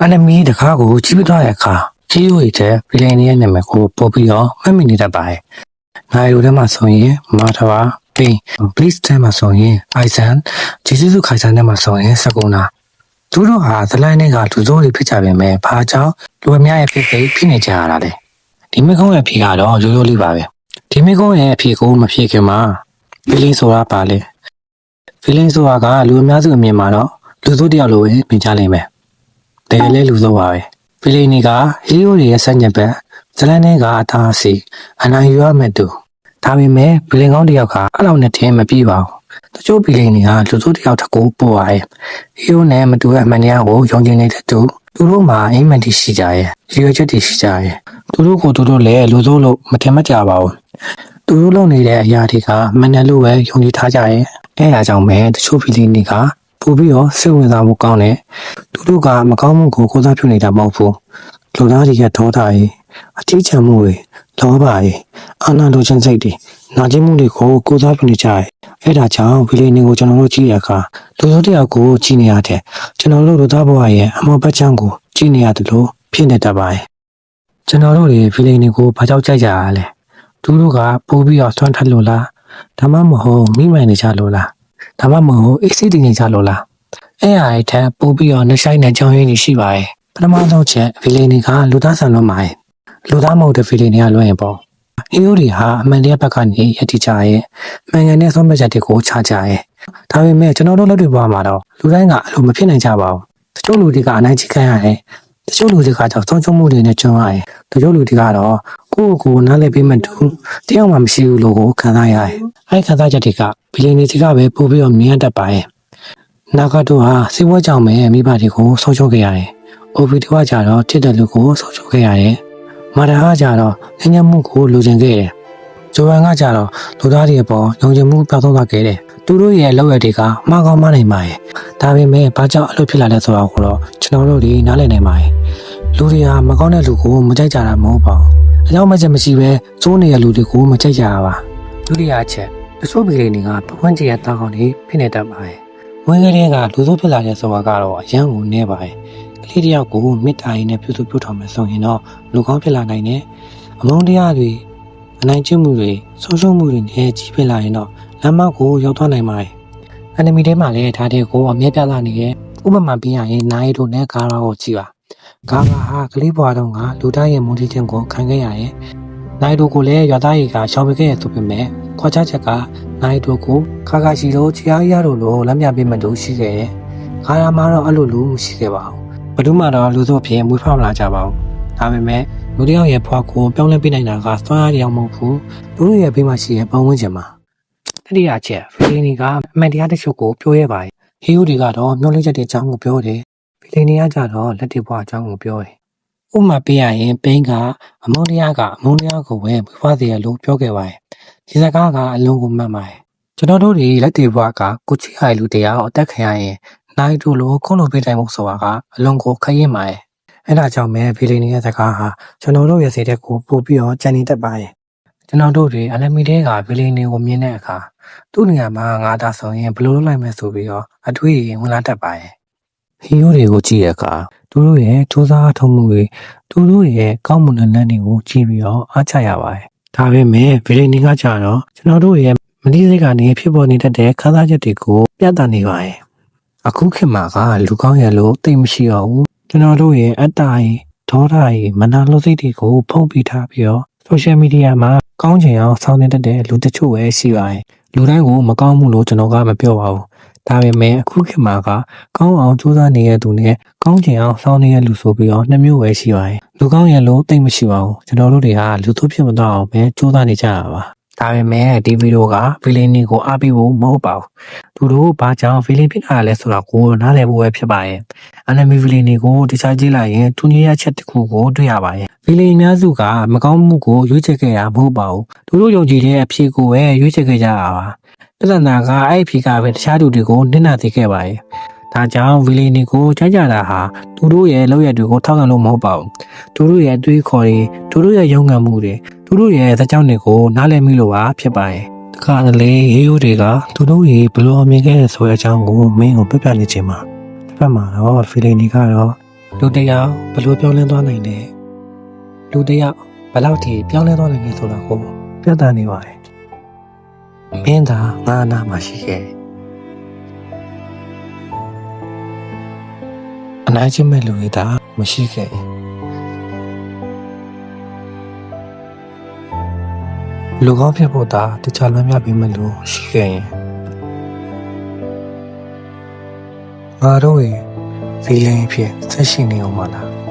enemy တကားကိုကြည့်ပြသွားတဲ့အခါဟီးရိုးရဲ့ဗီလန်ရဲ့နာမည်ကိုပို့ပြီးတော့မှတ်မိနေတတ်ပါတယ်။နိုင်ရိုထဲမှာဆိုရင်မာထဘာပိန် please ထဲမှာဆိုရင်အိုင်ဆန်ဂျေဆုခိုင်ဆန်ထဲမှာဆိုရင်စကုနာသူတို့ဟာဇလိုင်းတွေကလူစိုးတွေဖြစ်ကြပေမဲ့ဘာကြောင့်လူအများရဲ့ဖြစ်နေကြရတာလဲ။ဒီမိကုန်းရဲ့ဖြေကတော့ရိုးရိုးလေးပါပဲ။ဒီမိကုန်းရဲ့အဖြေကိုမဖြေခင်မှာ feeling ဆိုတာပါလေ။ feeling ဆိုတာကလူအများစုအမြင်မှာတော့လူစိုးတယောက်လိုပဲမြင်ကြလိမ့်မယ်။တကယ်လည်းလူစိုးပါပဲ။ feeling တွေကဟီးရိုးတွေရဲ့ဆက်ညက်ပဲဇလန်တွေကအသားအစီအနိုင်ယူရမယ်တူဒါပေမဲ့ feeling ကောင်းတယောက်ကအဲ့လောက်နဲ့ထင်မပြေပါဘူး။တချို့ feeling တွေကလူစိုးတယောက်တကူပို့ရတယ်။ဟီးရိုးနဲ့မတူတဲ့အမှန်တရားကိုယုံကြည်နေတဲ့သူတို့မှာအိမ်မက်တရှိကြရဲ့။ရွေချက်တရှိကြရဲ့။သူတို့လည်းလူစိုးလို့မထင်မှတ်ကြပါဘူး။သူတို့လုပ်နေတဲ့အရာတွေကမှန်တယ်လို့ပဲယုံကြည်ထားကြရဲ့။အဲအားကြောင့်ပဲတချို့ feeling တွေကပို့ပြီးတော့စိတ်ဝင်စားမှုကောင်းတယ်သူတို့ကမကောင်းမှုကိုကိုးစားပြုနေတာမဟုတ်ဘူးလူသားတွေကဒေါသတွေအထီးချမ်းမှုတွေလောဘတွေအာဏာလိုချင်စိတ်တွေနာကျင်မှုတွေကိုကိုးစားပြုနေကြတယ်အဲ့ဒါကြောင့်ဗီလီနီကိုကျွန်တော်တို့ကြည့်ရခါလူစိုးတယောက်ကိုကြည့်နေရတဲ့ကျွန်တော်တို့လူသားဘဝရဲ့အမောပတ်ချမ်းကိုကြည့်နေရတယ်လို့ဖြစ်နေတတ်ပါတယ်ကျွန်တော်တို့တွေဗီလီနီကိုဘာကြောင့်ကြိုက်ကြရလဲသူတို့ကပိုးပြီးတော့ဆွမ်းထက်လို့လားဒါမှမဟုတ်မိမှန်နေကြလို့လားဒါမှမဟုတ်အေးစိတ်တည်နေကြလို့လားအဲ့ဟာအထက်ပို့ပြီးတော့နှဆိုင်တဲ့ကြောင်းရင်းတွေရှိပါရဲ့ပထမဆုံးချက်ဗီလီနီကလူသားဆန်လို့မှာရဲ့လူသားမဟုတ်တဲ့ဗီလီနီကလွှဲရင်ပေါ့ဟီးရိုးတွေဟာအမှန်တရားဘက်ကနေရည်တည်ကြရဲ့နိုင်ငံနဲ့ဆုံးဖြတ်ချက်တွေကိုချကြရဲ့ဒါပေမဲ့ကျွန်တော်တို့လက်တွေပေါ်မှာတော့လူတိုင်းကအလိုမဖြစ်နိုင်ကြပါဘူးတချို့လူတွေကအနိုင်ချခံရတယ်တချို့လူတွေကကြောင့်ဆုံးချုံမှုတွေနဲ့ကြုံရတယ်တချို့လူတွေကတော့ကိုယ့်ကိုယ်နားလည်ပေးမှတူတယောက်မှမရှိဘူးလို့ခံစားရတယ်အဲ့ခံစားချက်တွေကဗီလီနီတွေကပဲပို့ပြီးတော့မြင်တတ်ပါရဲ့နာဂတ်တို့ဟာစိတ်ဝဲကြောင့်ပဲမိဘတွေကိုဆုံးရှုံးခဲ့ရတယ်။အိုဗီတိုကကြတော့တစ်တဲ့လူကိုဆုံးရှုံးခဲ့ရတယ်။မာတာကကြတော့ငြိမ်းချမ်းမှုကိုလိုချင်ခဲ့တယ်။ဂျိုဗန်ကကြတော့လူသားတွေအပေါ်ယုံကြည်မှုပြောင်းသွားခဲ့တယ်။သူတို့ရဲ့လောက်ရတွေကမှားကောင်းမှနိုင်ပါရဲ့။ဒါပေမဲ့ဘာကြောင့်အလုပ်ဖြစ်လာလဲဆိုတာကိုတော့ကျွန်တော်တို့တွေနားလည်နိုင်ပါရဲ့။လူတွေဟာမကောင်းတဲ့လူကိုမကြိုက်ကြတာမဟုတ်ပါဘူး။အကြောင်းမချက်မရှိပဲစိုးနေတဲ့လူတွေကိုမကြိုက်ကြပါ။ဒုတိယအချက်တချို့ဗီဒီယိုတွေကပဝန်းကျင်ရဲ့တာကောင်းတွေဖြစ်နေတတ်ပါရဲ့။ဝင်ကလေးကလူစိုးဖြစ်လာတဲ့ဆိုတာကတော့အရန်ကိုနေပါရဲ့ကလေးတယောက်ကိုမေတ္တာရင်းနဲ့ပြုစုပြုထောင်မယ်ဆိုရင်တော့လူကောင်းဖြစ်လာနိုင်တယ်အမုန်းတရားတွေအနိုင်ကျင့်မှုတွေဆုံးရှုံးမှုတွေနဲ့ကြီးဖြစ်လာရင်တော့လမ်းမကိုရောက်သွားနိုင်ပါတယ်အန်နီမီထဲမှာလည်းဒါတွေကိုအမြဲပြသနေရဲ့ဥပမာပြရရင်နိုင်တို့နဲ့ဂါရာကိုကြည့်ပါဂါရာဟာကလေးဘွားတုန်းကလူသားရဲ့မုန်းတီးခြင်းကိုခံခဲ့ရရဲ့နိုင်တို့ကိုလည်းရွာသားတွေကရှောင်ပေးခဲ့ရဆိုပေမဲ့ခွာချချက်ကနိုင်တို့ကိုခါခါရှိတို့ချီအားရတို့လိုလက်မြပေးမှတို့ရှိခဲ့တယ်။ခါရမှာတော့အဲ့လိုလူမရှိခဲ့ပါဘူး။ဘယ်သူမှတော့လူစုအဖြစ်မွေးဖောက်လာကြပါဘူး။ဒါပေမဲ့လူတယောက်ရဲ့ဘဝကိုပြောင်းလဲပေးနိုင်တာကစွမ်းအားတရားမဟုတ်ဘူး။လူတို့ရဲ့ဘေးမှာရှိတဲ့ပတ်ဝန်းကျင်မှာတတိယချက်ဖီလီနီကအမှန်တရားတချို့ကိုပြောရဲပါတယ်။ဟီးရိုးတွေကတော့မျောလင့်ချက်တွေအကြောင်းကိုပြောတယ်။ဖီလီနီကကြတော့လက်တွေဘဝအကြောင်းကိုပြောတယ်။ဥပမာပေးရရင်ပိန်းကအမုန်းတရားကိုပဲမဖွားစေရလို့ပြောခဲ့ပါတယ်။ဒီစကားကအလုံးကိုမှတ်ပါတယ်။ကျွန်တော်တို့တွေလက်တွေဘွားကကိုချီဟိုင်လူတရားအသက်ခံရရင်နိုင်တို့လိုခုံလိုပေးတိုင်းမှုဆိုတာကအလုံးကိုခရင်ပါရဲ့အဲ့ဒါကြောင့်ပဲဗီလီနီရဲ့စကားဟာကျွန်တော်တို့ရဲ့စိတ်ဓာတ်ကိုပို့ပြီးတော့ကြံနေတတ်ပါရဲ့ကျွန်တော်တို့တွေအလမီတဲကဗီလီနီကိုမြင်တဲ့အခါသူ့နေရာမှာငါသာဆိုရင်ဘယ်လိုလုပ်လိုက်မလဲဆိုပြီးတော့အတွေးဝင်လာတတ်ပါရဲ့ဟီးရိုးတွေကိုကြည့်ရအခါသူတို့ရဲ့စူးစမ်းထုံးမှုတွေသူတို့ရဲ့ကောင်းမွန်တဲ့လမ်းတွေကိုကြည့်ပြီးတော့အားချရပါရဲ့ဒါပေမဲ့ဗီလီနီကကြတော့ကျွန်တော်တို့ရဲ့မတိစိတ်ကနေဖြစ်ပေါ်နေတတ်တဲ့ခန်းစားချက်တွေကိုပြသနေပါရဲ့အခုခေတ်မှာကလူကောင်းရလို့တိတ်မရှိတော့ဘူးကျွန်တော်တို့ရဲ့အတ္တရဲ့ဒေါသရဲ့မနာလိုစိတ်တွေကိုဖုံးပြထားပြီးတော့ social media မှာကောင်းချင်အောင်ဆောင်နေတတ်တဲ့လူတချို့ပဲရှိပါတယ်လူတိုင်းကိုမကောင်းဘူးလို့ကျွန်တော်ကမပြောပါဘူးဒါပေမဲ့အခုခေတ်မှာကကောင်းအောင်ကြိုးစားနေတဲ့သူနဲ့ကောင်းချင်အောင်ဆောင်နေတဲ့လူဆိုပြီးတော့နှစ်မျိုးပဲရှိပါတယ်လူကောင်းရလို့တိတ်မရှိပါဘူးကျွန်တော်တို့တွေကလူသူဖြစ်မတော့အောင်ပဲကြိုးစားနေကြရပါဒါပေမဲ့ဒီဗီဒီယိုကဗီလီနီကိုအားပေးဖို့မဟုတ်ပါဘူးသူတို့ဘာကြောင့်ဗီလီဖြစ်တာလဲဆိုတာကိုနားလည်ဖို့ပဲဖြစ်ပါရဲ့အန်နမီဗီလီနီကိုတခြားကြည့်လိုက်ရင်သူညရချက်တစ်ခုကိုတွေ့ရပါရဲ့ဗီလီအများစုကမကောင်းမှုကိုရွေးချယ်ခဲ့ရမဟုတ်ပါဘူးသူတို့ယုံကြည်တဲ့အဖြစ်ကိုပဲရွေးချယ်ခဲ့ကြတာပါပြဿနာကအဲ့အဖြစ်ကပဲတခြားသူတွေကိုနစ်နာစေခဲ့ပါရဲ့ဒါကြောင့်ဗီလီနီကိုကြိုက်ကြတာဟာသူတို့ရဲ့လောက်ရတွေကိုထောက်ခံလို့မဟုတ်ပါဘူးသူတို့ရဲ့အတွေးခေါ်တွေသူတို့ရဲ့ယုံကြည်မှုတွေသူတို့ရဲ့သကြောင်းတွေကိုနားလည်မိလို့ပါဖြစ်ပါရဲ့တခါတလေရေးရိုးတွေကသူတို့ရဲ့ဘလို့မြင်ခဲ့တဲ့ဆိုတဲ့အကြောင်းကိုမင်းကိုပြပြနေချင်မှာတစ်ဖက်မှာတော့ဖီလီနီကတော့ လူတစ်ယောက်ဘလို့ပြောင်းလဲသွားနိုင်လဲလူတစ်ယောက်ဘလောက်ထိပြောင်းလဲသွားနိုင်လဲဆိုတာကိုပြသနေပါတယ်မင်းသာငါအနာမှာရှိခဲ့အနိုင်ကျင့်မဲ့လူတွေသာမရှိခဲ့လူကောင်းဖြစ်ဖို့သာတခြားလွမ်းမြပေးမဲ့လူရှိခဲ့ရင်ငါတို့ရဲ့ feeling ဖြစ်ဆက်ရှိနေအောင်မလား